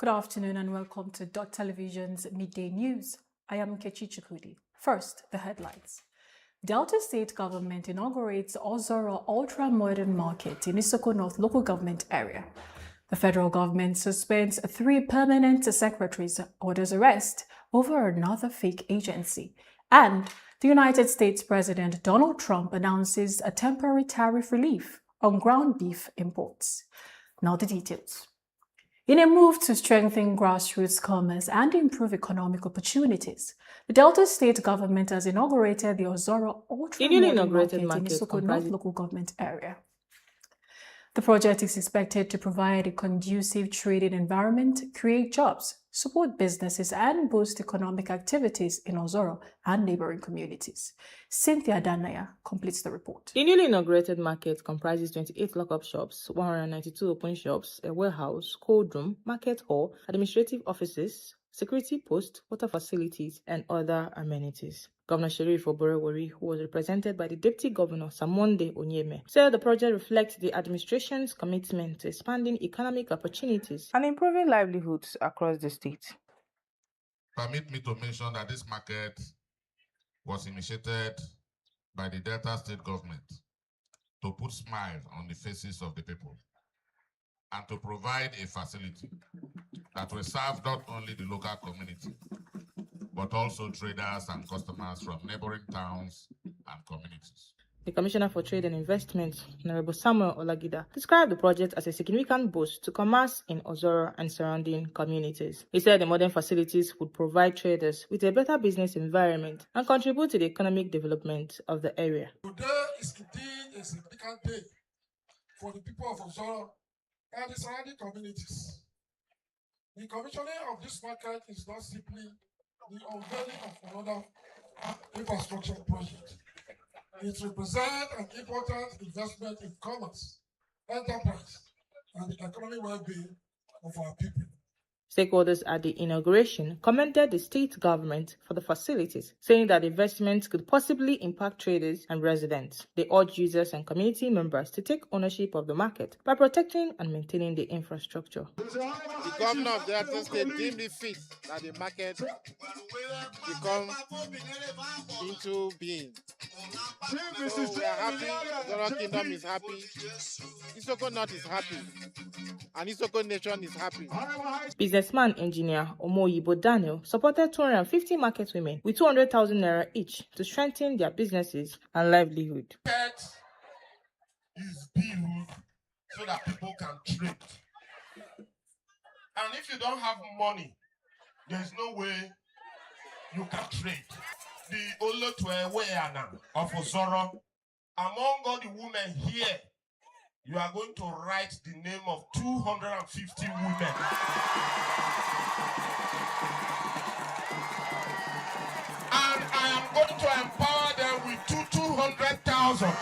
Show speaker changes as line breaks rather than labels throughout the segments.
Good afternoon and welcome to Dott Television's Midday News. I am Kechi Chikudi. First, the headlines. Delta State Government inaugurates Ozoro Ultra-Modern Market in Isoko North Local Government Area. The federal government suspends 3 permanent secretaries, orders arrest over another fake agency. And the United States President Donald Trump announces a temporary tariff relief on ground beef imports. Now the details. In a move to strengthen grassroots commerce and improve economic opportunities, the Delta State government has inaugurated the Ozoro Ultra-Modern Market in Isoko North Local Government Area. The project is expected to provide a conducive trading environment, create jobs, support businesses, and boost economic activities in Ozoro and neighboring communities. Cynthia Danaya completes the report.
The newly inaugurated market comprises 28 lock-up shops, 192 open shops, a warehouse, cold room, market hall, administrative offices, security post, water facilities, and other amenities. Governor Sheriff Oborewori, who was represented by the Deputy Governor Samonde Onyeme, said the project reflects the administration's commitment to expanding economic opportunities and improving livelihoods across the state.
Permit me to mention that this market was initiated by the Delta State government to put smiles on the faces of the people and to provide a facility that will serve not only the local community, but also traders and customers from neighboring towns and communities.
The Commissioner for Trade and Investment, Honorable Samuel Olagida, described the project as a significant boost to commerce in Ozoro and surrounding communities. He said the modern facilities would provide traders with a better business environment and contribute to the economic development of the area.
Today is indeed a significant day for the people of Ozoro and the surrounding communities. The commissioning of this market is not simply the unveiling of another infrastructure project. It represents an important investment in commerce, enterprise, and the economic well-being of our people.
Stakeholders at the inauguration commended the state government for the facilities, saying that investments could possibly impact traders and residents. They urged users and community members to take ownership of the market by protecting and maintaining the infrastructure.
The governor of the Delta State deemed it fit that the market become into being. So we are happy, Ozoro Kingdom is happy, Isoko North is happy, and Isoko Nation is happy.
Businessman engineer Omoyibo Daniel supported 250 market women with 200,000 naira each to strengthen their businesses and livelihood.
Market is built so that people can trade. And if you don't have money, there's no way you can trade. The Olotueweana of Ozoro, among all the women here, you are going to write the name of 250 women. And I am going to empower them with 200,000.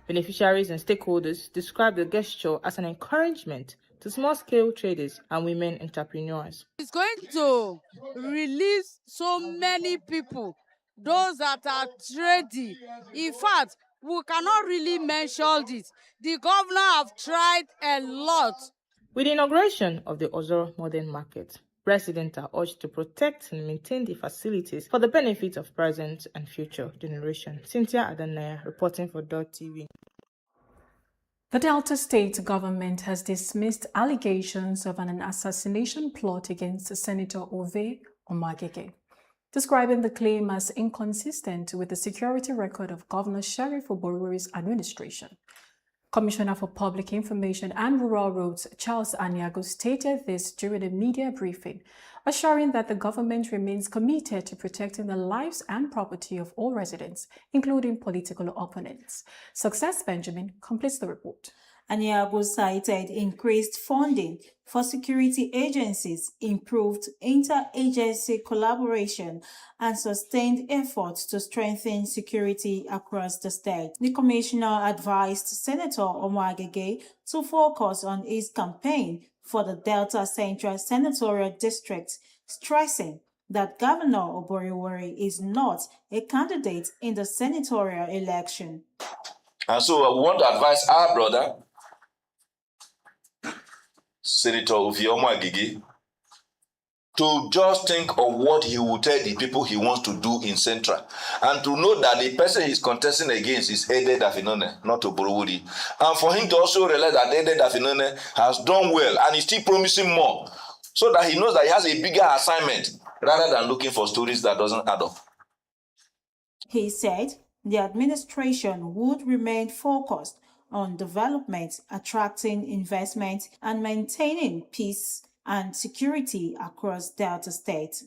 Beneficiaries and stakeholders described the gesture as an encouragement to small-scale traders and women entrepreneurs.
It's going to release so many people, those that are trading. In fact, we cannot really mention this. The governor have tried a lot.
With the inauguration of the Ozoro Modern Market, residents are urged to protect and maintain the facilities for the benefit of present and future generations. Cynthia Adanaya reporting for Dott TV.
The Delta State government has dismissed allegations of an assassination plot against Senator Ove Omagege, describing the claim as inconsistent with the security record of Governor Sheriff Oborewori's administration. Commissioner for Public Information and Rural Roads Charles Aniago stated this during a media briefing, assuring that the government remains committed to protecting the lives and property of all residents, including political opponents. Success Benjamin completes the report.
Aniago cited increased funding for security agencies, improved inter-agency collaboration, and sustained efforts to strengthen security across the state. The commissioner advised Senator Omagege to focus on his campaign for the Delta Central Senatorial District, stressing that Governor Oborewori is not a candidate in the senatorial election.
And so we want to advise our brother Senator Ufiomo Agigi, to just think of what he will tell the people he wants to do in Central, and to know that the person he's contesting against is Ede Dafinone, not Oborowori. And for him to also realize that Ede Dafinone has done well and is still promising more, so that he knows that he has a bigger assignment rather than looking for stories that doesn't add up.
He said the administration would remain focused on development, attracting investment, and maintaining peace and security across Delta State.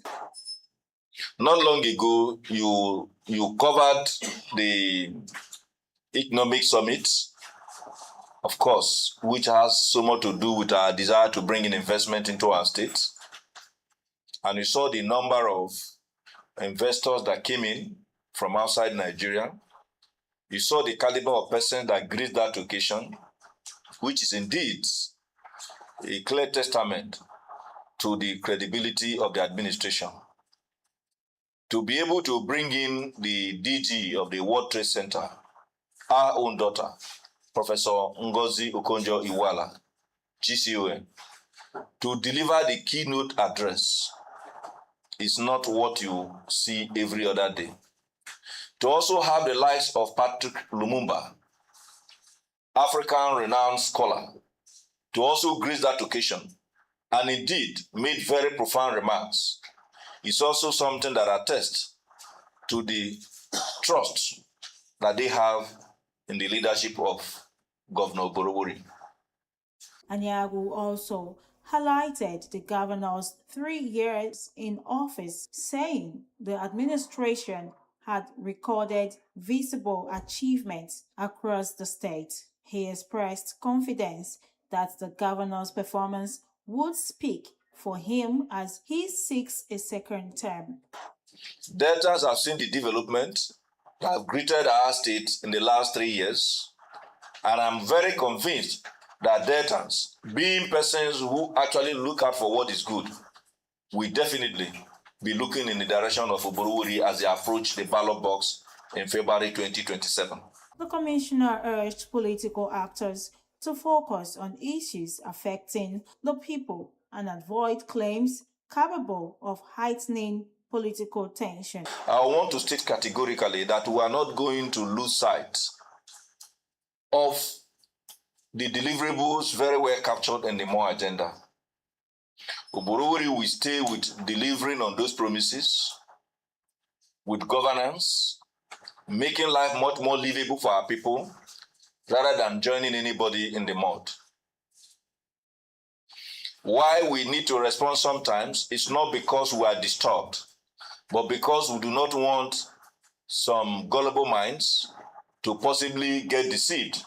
Not long ago, you covered the economic summit, of course, which has so much to do with our desire to bring in investment into our state. And you saw the number of investors that came in from outside Nigeria. You saw the caliber of persons that graced that occasion, which is indeed a clear testament to the credibility of the administration. To be able to bring in the DG of the World Trade Center, our own daughter, Professor Ngozi Okonjo-Iweala, GCON, to deliver the keynote address is not what you see every other day. To also have the likes of Patrick Lumumba, African renowned scholar, to also grace that occasion, and indeed made very profound remarks, is also something that attests to the trust that they have in the leadership of Governor Oborowori.
Anyagu also highlighted the governor's 3 years in office, saying the administration had recorded visible achievements across the state. He expressed confidence that the governor's performance would speak for him as he seeks a second term.
Deltas have seen the development that have greeted our state in the last 3 years, and I'm very convinced that Deltans, being persons who actually look out for what is good, will definitely be looking in the direction of Oborowori as they approach the ballot box in February 2027.
The commissioner urged political actors to focus on issues affecting the people and avoid claims capable of heightening political tension.
I want to state categorically that we are not going to lose sight of the deliverables very well captured in the MOA agenda. Oborowori will stay with delivering on those promises, with governance, making life much more livable for our people, rather than joining anybody in the mud. Why we need to respond sometimes is not because we are disturbed, but because we do not want some gullible minds to possibly get deceived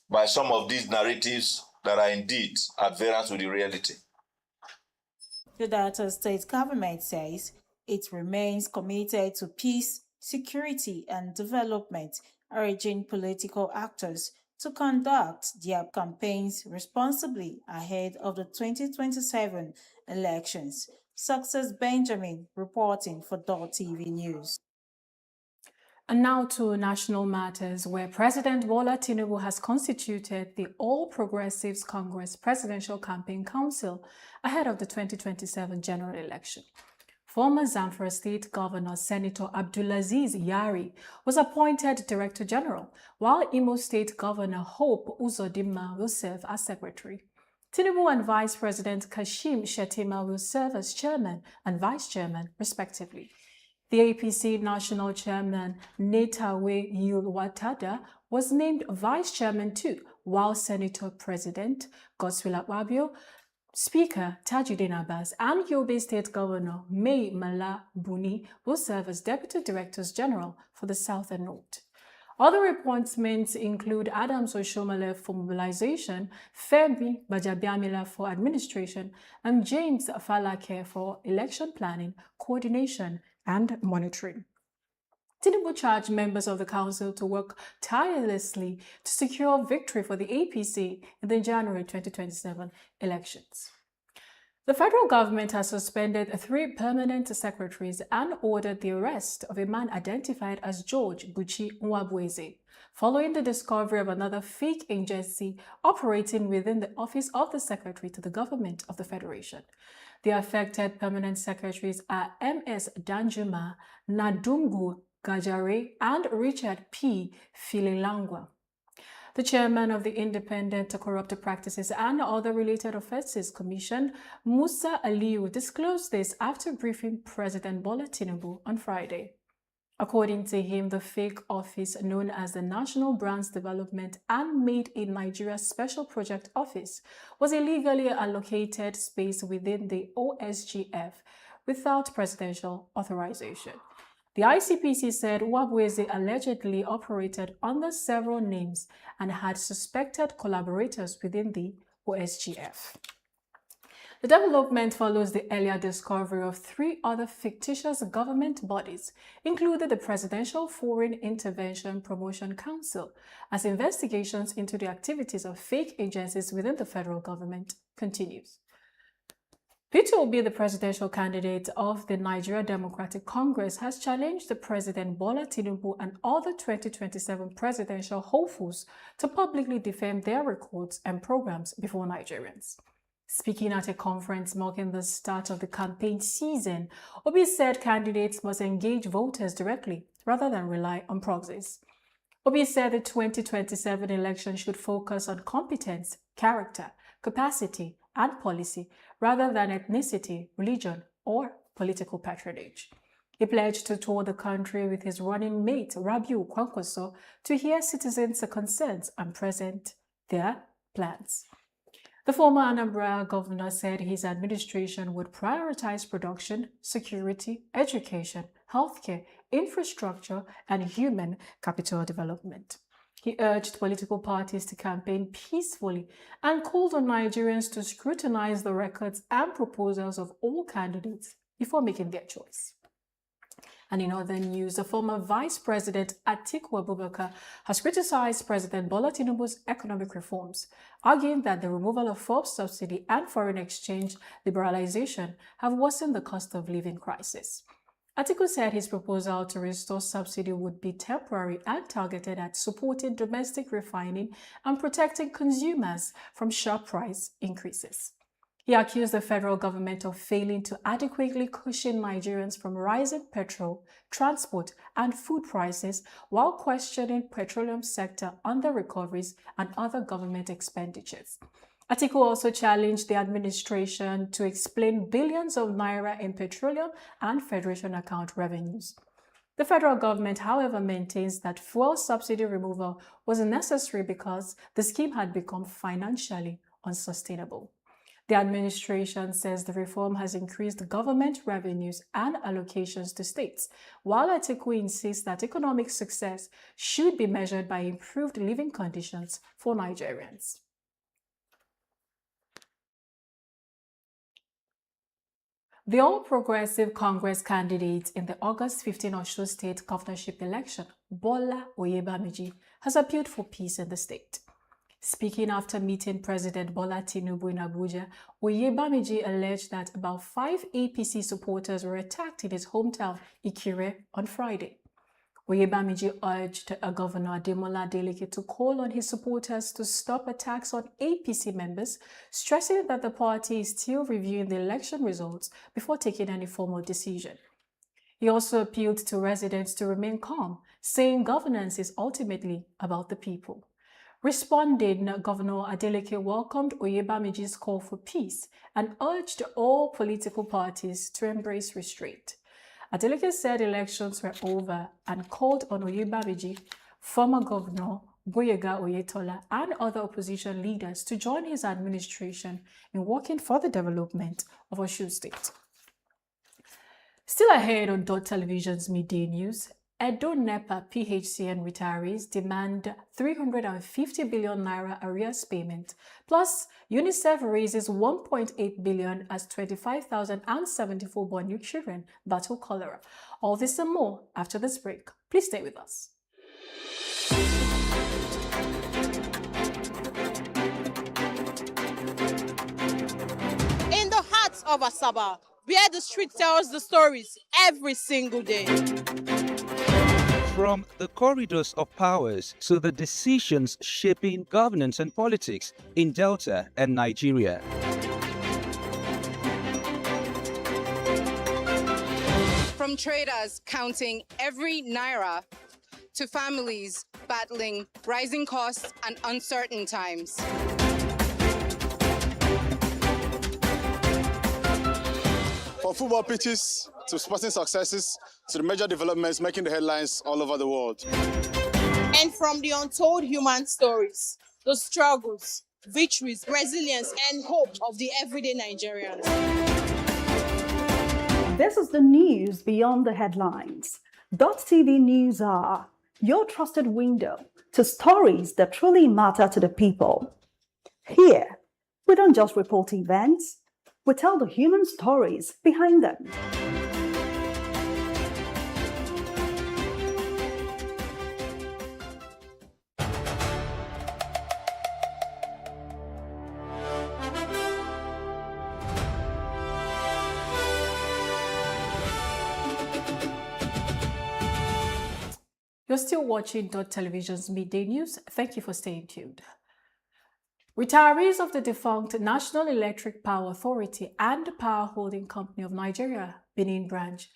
by some of these narratives that are indeed at variance with the reality.
The Delta State government says it remains committed to peace, security, and development, urging political actors to conduct their campaigns responsibly ahead of the 2027 elections. Success Benjamin reporting for Dott TV News.
And now to national matters, where President Bola Tinubu has constituted the All Progressives Congress Presidential Campaign Council ahead of the 2027 general election. Former Zamfara State Governor Senator Abdulaziz Yari was appointed Director General, while Imo State Governor Hope Uzodinma will serve as Secretary. Tinubu and Vice President Kashim Shettima will serve as Chairman and Vice Chairman, respectively. The APC National Chairman Netawe Yulwatada was named Vice Chairman too, while Senator President Godswill Akpabio, Speaker Tajuddin Abbas, and Yobe State Governor Mai Mala Buni will serve as Deputy Directors General for the South and North. Other appointments include Adams Oshomale for Mobilization, Femi Bajabiamila for Administration, and James Falake for Election Planning, Coordination, and Monitoring. Tinubu charged members of the council to work tirelessly to secure victory for the APC in the January 2027 elections. The federal government has suspended 3 permanent secretaries and ordered the arrest of a man identified as George Buchi Nwabueze. following the discovery of another fake agency operating within the Office of the Secretary to the Government of the Federation. The affected permanent secretaries are M.S. Danjuma, Nadungu Gajare, and Richard P. Fililangwa. The chairman of the Independent Corrupt Practices and Other Related Offences Commission, Musa Aliyu, disclosed this after briefing President Bola Tinubu on Friday. According to him, the fake office known as the National Brands Development and Made in Nigeria Special Project Office was illegally allocated space within the OSGF without presidential authorization. The ICPC said Wabweze allegedly operated under several names and had suspected collaborators within the OSGF. The development follows the earlier discovery of 3 other fictitious government bodies, including the Presidential Foreign Intervention Promotion Council, as investigations into the activities of fake agencies within the federal government continues. Peter Obi, the presidential candidate of the Nigeria Democratic Congress, has challenged the President Bola Tinubu and other 2027 presidential hopefuls to publicly defend their records and programs before Nigerians. Speaking at a conference marking the start of the campaign season, Obi said candidates must engage voters directly rather than rely on proxies. Obi said the 2027 election should focus on competence, character, capacity, and policy rather than ethnicity, religion, or political patronage. He pledged to tour the country with his running mate, Rabiu Kwankwaso, to hear citizens' concerns and present their plans. The former Anambra governor said his administration would prioritize production, security, education, healthcare, infrastructure, and human capital development. He urged political parties to campaign peacefully and called on Nigerians to scrutinize the records and proposals of all candidates before making their choice. And in other news, the former Vice President Atiku Abubakar has criticized President Bola Tinubu's economic reforms, arguing that the removal of fuel subsidy and foreign exchange liberalization have worsened the cost of living crisis. Atiku said his proposal to restore subsidy would be temporary and targeted at supporting domestic refining and protecting consumers from sharp price increases. He accused the federal government of failing to adequately cushion Nigerians from rising petrol, transport, and food prices while questioning petroleum sector under-recoveries and other government expenditures. Atiku also challenged the administration to explain billions of naira in petroleum and federation account revenues. The federal government, however, maintains that fuel subsidy removal was necessary because the scheme had become financially unsustainable. The administration says the reform has increased government revenues and allocations to states, while Atiku insists that economic success should be measured by improved living conditions for Nigerians. The All Progressive Congress candidate in the August 15 Osun State governorship election, Bola Oyebamiji, has appealed for peace in the state. Speaking after meeting President Bola Tinubu in Abuja, Oyebamiji alleged that about 5 APC supporters were attacked in his hometown, Ikire, on Friday. Oyebamiji urged Governor Ademola Adeleke to call on his supporters to stop attacks on APC members, stressing that the party is still reviewing the election results before taking any formal decision. He also appealed to residents to remain calm, saying governance is ultimately about the people. Responding, Governor Adeleke welcomed Oyebamiji's call for peace and urged all political parties to embrace restraint. Adeleke said elections were over and called on Oyebamiji, former Governor Boyega Oyetola, and other opposition leaders to join his administration in working for the development of Osun State. Still ahead on Dott Television's midday news, Edo NEPA PHCN retirees demand 350 billion naira arrears payment, plus UNICEF raises 1.8 billion as 25,074 born new children battle cholera. All this and more after this break. Please stay with us.
In the heart of Asaba, where the street tells the stories every single day.
From the corridors of powers to the decisions shaping governance and politics in Delta and Nigeria.
From traders counting every naira to families battling rising costs and uncertain times.
From football pitches to sporting successes to the major developments making the headlines all over the world.
And from the untold human stories, the struggles, victories, resilience, and hope of the everyday Nigerians.
This is the news beyond the headlines. Dott TV News are your trusted window to stories that truly matter to the people. Here, we don't just report events, we tell the human stories behind them.
You're still watching Dott Television's Midday News. Thank you for staying tuned. Retirees of the defunct National Electric Power Authority and the Power Holding Company of Nigeria, Benin branch,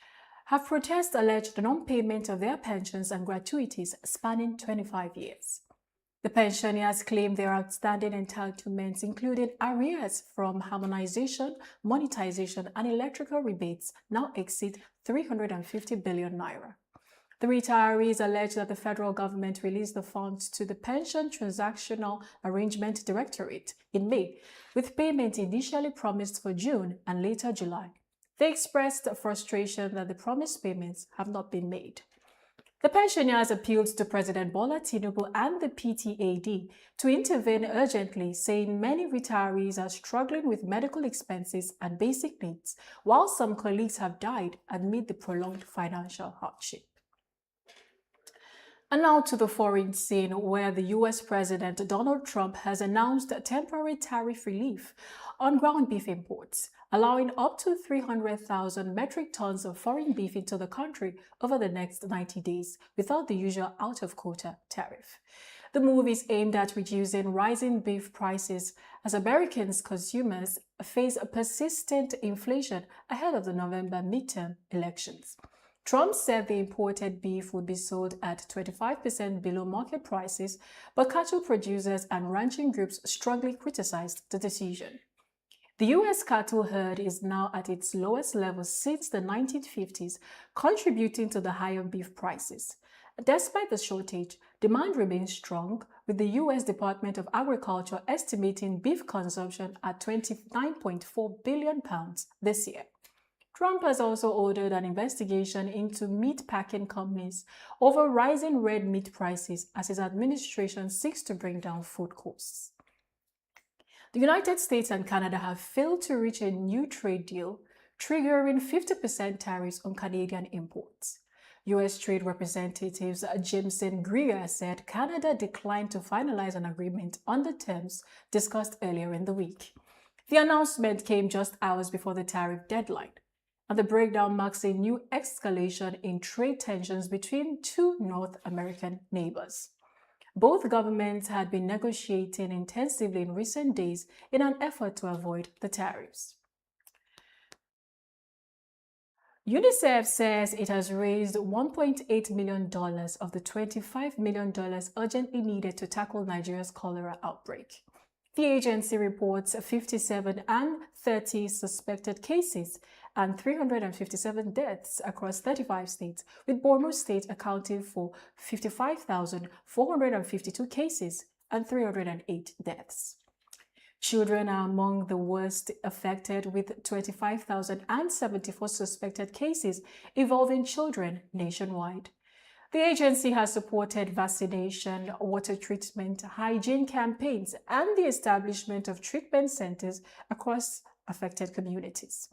have protested alleged non-payment of their pensions and gratuities spanning 25 years. The pensioners claim their outstanding entitlements, including arrears from harmonization, monetization, and electrical rebates, now exceed 350 billion naira. The retirees allege that the federal government released the funds to the Pension Transactional Arrangement Directorate in May, with payment initially promised for June and later July. They expressed frustration that the promised payments have not been made. The pensioners appealed to President Bola Tinubu and the PTAD to intervene urgently, saying many retirees are struggling with medical expenses and basic needs, while some colleagues have died amid the prolonged financial hardship. And now to the foreign scene, where the U.S. President Donald Trump has announced temporary tariff relief on ground beef imports, allowing up to 300,000 metric tons of foreign beef into the country over the next 90 days without the usual out-of-quota tariff. The move is aimed at reducing rising beef prices as Americans' consumers face persistent inflation ahead of the November midterm elections. Trump said the imported beef would be sold at 25% below market prices, but cattle producers and ranching groups strongly criticized the decision. The U.S. cattle herd is now at its lowest level since the 1950s, contributing to the higher beef prices. Despite the shortage, demand remains strong, with the U.S. Department of Agriculture estimating beef consumption at 29.4 billion pounds this year. Trump has also ordered an investigation into meat packing companies over rising red meat prices as his administration seeks to bring down food costs. The United States and Canada have failed to reach a new trade deal, triggering 50% tariffs on Canadian imports. U.S. Trade Representatives Jameson Greer said Canada declined to finalize an agreement on the terms discussed earlier in the week. The announcement came just hours before the tariff deadline, and the breakdown marks a new escalation in trade tensions between two North American neighbors. Both governments had been negotiating intensively in recent days in an effort to avoid the tariffs. UNICEF says it has raised $1.8 million of the $25 million urgently needed to tackle Nigeria's cholera outbreak. The agency reports 57 and 30 suspected cases and 357 deaths across 35 states, with Borno State accounting for 55,452 cases and 308 deaths. Children are among the worst affected, with 25,074 suspected cases involving children nationwide. The agency has supported vaccination, water treatment, hygiene campaigns, and the establishment of treatment centers across affected communities.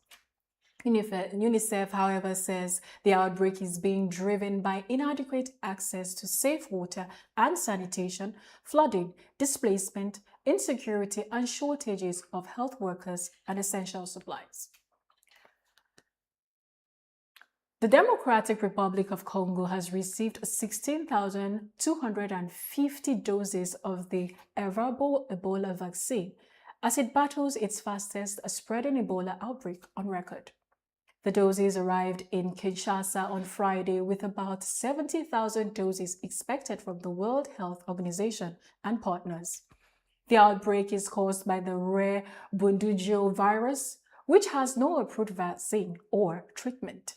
UNICEF, however, says the outbreak is being driven by inadequate access to safe water and sanitation, flooding, displacement, insecurity, and shortages of health workers and essential supplies. The Democratic Republic of Congo has received 16,250 doses of the Ervabo Ebola vaccine as it battles its fastest spreading Ebola outbreak on record. The doses arrived in Kinshasa on Friday, with about 70,000 doses expected from the World Health Organization and partners. The outbreak is caused by the rare Bundibugyo virus, which has no approved vaccine or treatment.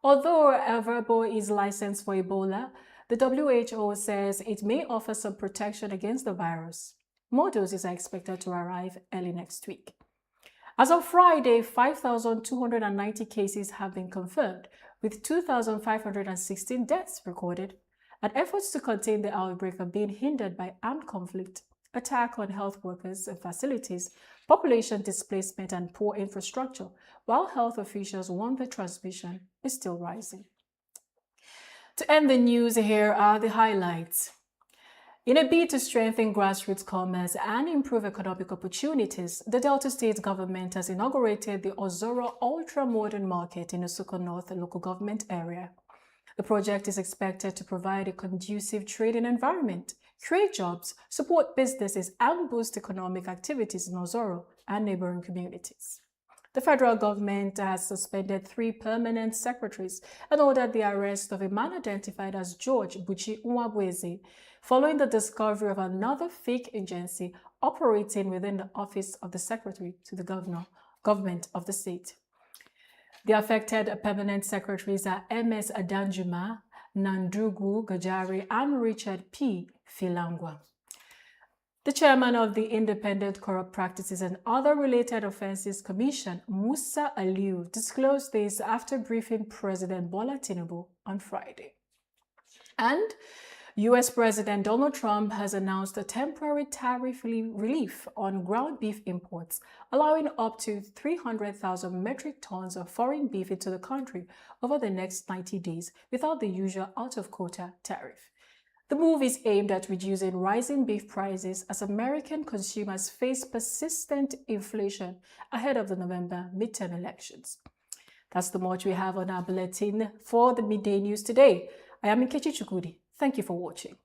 Although Ervabo is licensed for Ebola, the WHO says it may offer some protection against the virus. More doses are expected to arrive early next week. As of Friday, 5,290 cases have been confirmed, with 2,516 deaths recorded, and efforts to contain the outbreak are being hindered by armed conflict, attack on health workers and facilities, population displacement, and poor infrastructure, while health officials warn the transmission is still rising. To end the news, here are the highlights. In a bid to strengthen grassroots commerce and improve economic opportunities, the Delta State government has inaugurated the Ozoro ultra-modern market in Nsukka North local government area. The project is expected to provide a conducive trading environment, create jobs, support businesses, and boost economic activities in Ozoro and neighboring communities. The federal government has suspended 3 permanent secretaries and ordered the arrest of a man identified as George Buchi Nwabweze, following the discovery of another fake agency operating within the office of the secretary to the government of the state. The affected permanent secretaries are MS Adanjuma, Nandugu Gajari, and Richard P. Filangwa. The chairman of the Independent Corrupt Practices and Other Related Offences Commission, Musa Aliu, disclosed this after briefing President Bola Tinubu on Friday. And U.S. President Donald Trump has announced a temporary tariff relief on ground beef imports, allowing up to 300,000 metric tons of foreign beef into the country over the next 90 days without the usual out-of-quota tariff. The move is aimed at reducing rising beef prices as American consumers face persistent inflation ahead of the November midterm elections. That's the much we have on our bulletin for the midday news today. I am Nkechi Chukwudi. Thank you for watching.